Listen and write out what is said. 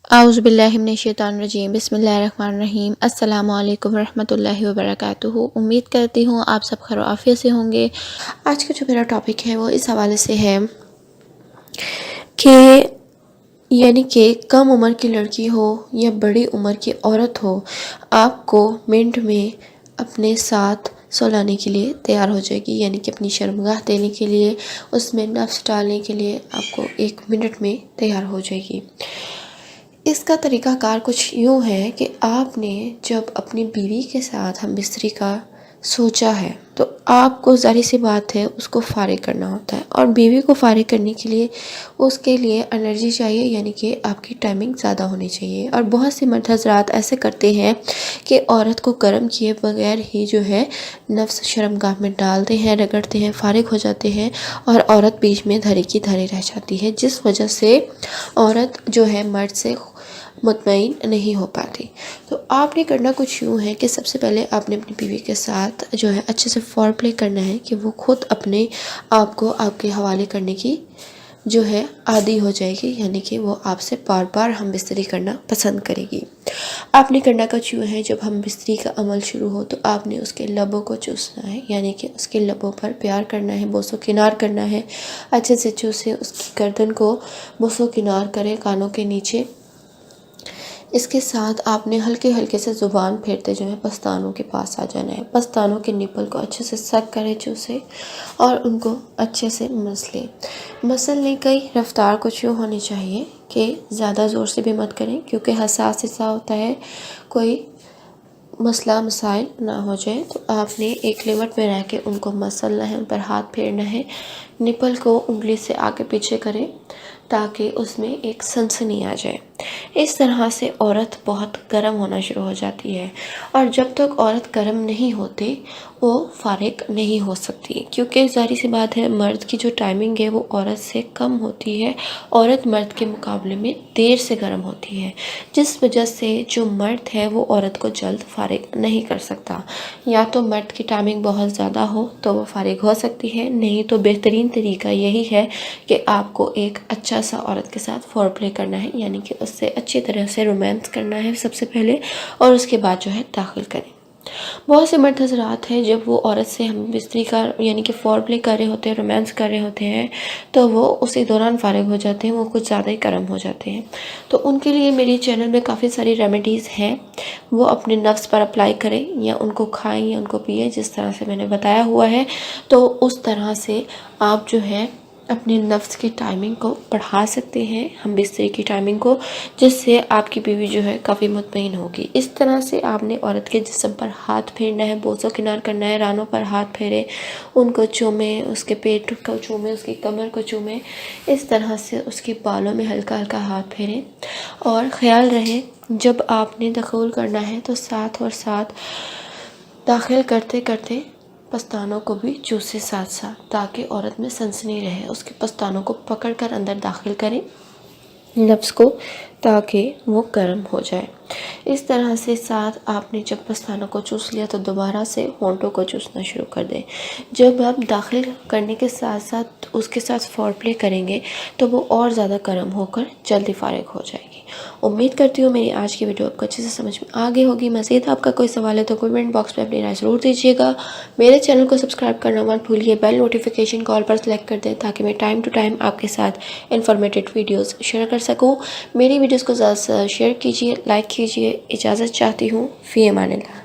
اعوذ باللہ من الشیطان الرجیم، بسم اللہ الرحمن الرحیم۔ السلام علیکم ورحمۃ اللہ وبرکاتہ۔ امید کرتی ہوں آپ سب خیر و عافیت سے ہوں گے۔ آج کا جو میرا ٹاپک ہے وہ اس حوالے سے ہے کہ یعنی کہ کم عمر کی لڑکی ہو یا بڑی عمر کی عورت ہو، آپ کو منٹ میں اپنے ساتھ سلانے کے لیے تیار ہو جائے گی، یعنی کہ اپنی شرمگاہ دینے کے لیے، اس میں نفس ڈالنے کے لیے آپ کو 1 منٹ میں تیار ہو جائے گی۔ اس کا طریقہ کار کچھ یوں ہے کہ آپ نے جب اپنی بیوی کے ساتھ ہم بستری کا سوچا ہے تو آپ کو ظاہر سی بات ہے اس کو فارغ کرنا ہوتا ہے، اور بیوی کو فارغ کرنے کے لیے اس کے لیے انرجی چاہیے، یعنی کہ آپ کی ٹائمنگ زیادہ ہونی چاہیے۔ اور بہت سے مرد حضرات ایسے کرتے ہیں کہ عورت کو گرم کیے بغیر ہی جو ہے نفس شرمگاہ میں ڈالتے ہیں، رگڑتے ہیں، فارغ ہو جاتے ہیں، اور عورت بیچ میں دھرے کی دھرے رہ جاتی ہے، جس وجہ سے عورت جو ہے مرد سے مطمئن نہیں ہو پاتی۔ تو آپ نے کرنا کچھ یوں ہے کہ سب سے پہلے آپ نے اپنی بیوی کے ساتھ جو ہے اچھے سے فور پلے کرنا ہے کہ وہ خود اپنے آپ کو آپ کے حوالے کرنے کی جو ہے عادی ہو جائے گی، یعنی کہ وہ آپ سے بار بار ہم بستری کرنا پسند کرے گی۔ آپ نے کرنا کچھ یوں ہے، جب ہم بستری کا عمل شروع ہو تو آپ نے اس کے لبوں کو چوسنا ہے، یعنی کہ اس کے لبوں پر پیار کرنا ہے، بوسو کنار کرنا ہے، اچھے سے چوسے، اس کی گردن کو بوسو کنار کرے، کانوں کے نیچے۔ اس کے ساتھ آپ نے ہلکے ہلکے سے زبان پھیرتے جو ہے پستانوں کے پاس آ جانا ہے، پستانوں کے نپل کو اچھے سے سک کرے، چوسے، اور ان کو اچھے سے مسلے۔ مسلنے کی رفتار کچھ یوں ہونی چاہیے کہ زیادہ زور سے بھی مت کریں، کیونکہ حساس حصہ ہوتا ہے، کوئی مسئلہ مسائل نہ ہو جائے۔ تو آپ نے ایک لمٹ میں رہ کے ان کو مسلنا ہے، ان پر ہاتھ پھیرنا ہے، نپل کو انگلی سے آگے پیچھے کریں تاکہ اس میں ایک سنسنی آ جائے۔ اس طرح سے عورت بہت گرم ہونا شروع ہو جاتی ہے، اور جب تک عورت گرم نہیں ہوتی وہ فارغ نہیں ہو سکتی، کیونکہ ظاہر سی بات ہے مرد کی جو ٹائمنگ ہے وہ عورت سے کم ہوتی ہے، عورت مرد کے مقابلے میں دیر سے گرم ہوتی ہے، جس وجہ سے جو مرد ہے وہ عورت کو جلد فارغ نہیں کر سکتا۔ یا تو مرد کی ٹائمنگ بہت زیادہ ہو تو وہ فارغ ہو سکتی ہے، نہیں تو بہترین طریقہ یہی ہے کہ آپ کو ایک اچھا سا عورت کے ساتھ فور پلے کرنا ہے، یعنی کہ اس سے اچھی طرح سے رومانس کرنا ہے سب سے پہلے، اور اس کے بعد جو ہے داخل کریں۔ بہت سے مرد حضرات ہیں جب وہ عورت سے ہم بستری کا یعنی کہ فور پلے کر رہے ہوتے ہیں، رومانس کر رہے ہوتے ہیں، تو وہ اسی دوران فارغ ہو جاتے ہیں، وہ کچھ زیادہ ہی گرم ہو جاتے ہیں۔ تو ان کے لیے میری چینل میں کافی ساری ریمیڈیز ہیں، وہ اپنے نفس پر اپلائی کریں، یا ان کو کھائیں یا ان کو پئیں، جس طرح سے میں نے بتایا ہوا ہے۔ تو اس طرح سے آپ جو ہے اپنے نفس کی ٹائمنگ کو بڑھا سکتے ہیں، ہم بستری کی ٹائمنگ کو، جس سے آپ کی بیوی جو ہے کافی مطمئن ہوگی۔ اس طرح سے آپ نے عورت کے جسم پر ہاتھ پھیرنا ہے، بوسو کنار کرنا ہے، رانوں پر ہاتھ پھیرے، ان کو چومیں، اس کے پیٹ کو چومیں، اس کی کمر کو چومیں، اس طرح سے اس کے بالوں میں ہلکا ہلکا ہاتھ پھیریں، اور خیال رہے جب آپ نے دخول کرنا ہے تو ساتھ اور ساتھ داخل کرتے کرتے پستانوں کو بھی چوسے ساتھ ساتھ، تاکہ عورت میں سنسنی رہے، اس کے پستانوں کو پکڑ کر اندر داخل کریں نفس کو، تاکہ وہ گرم ہو جائے۔ اس طرح سے ساتھ آپ نے جب پستانوں کو چوس لیا تو دوبارہ سے ہونٹوں کو چوسنا شروع کر دیں۔ جب آپ داخل کرنے کے ساتھ ساتھ اس کے ساتھ فور پلے کریں گے تو وہ اور زیادہ گرم ہو کر جلدی فارغ ہو جائے گی۔ امید کرتی ہوں میری آج کی ویڈیو آپ کو اچھے سے سمجھ میں آگے ہوگی۔ مزید آپ کا کوئی سوال ہے تو کمنٹ باکس میں اپنی رائے ضرور دیجیے گا۔ میرے چینل کو سبسکرائب کرنا مت بھولیے، بیل نوٹیفیکیشن کال پر سلیکٹ کر دیں تاکہ میں ٹائم ٹو ٹائم آپ کے ساتھ انفارمیٹیو ویڈیوز شیئر کر سکوں۔ میری ویڈیوز کو زیادہ سے زیادہ شیئر کیجیے، لائک کیجیے۔ اجازت چاہتی ہوں، فی امان اللہ۔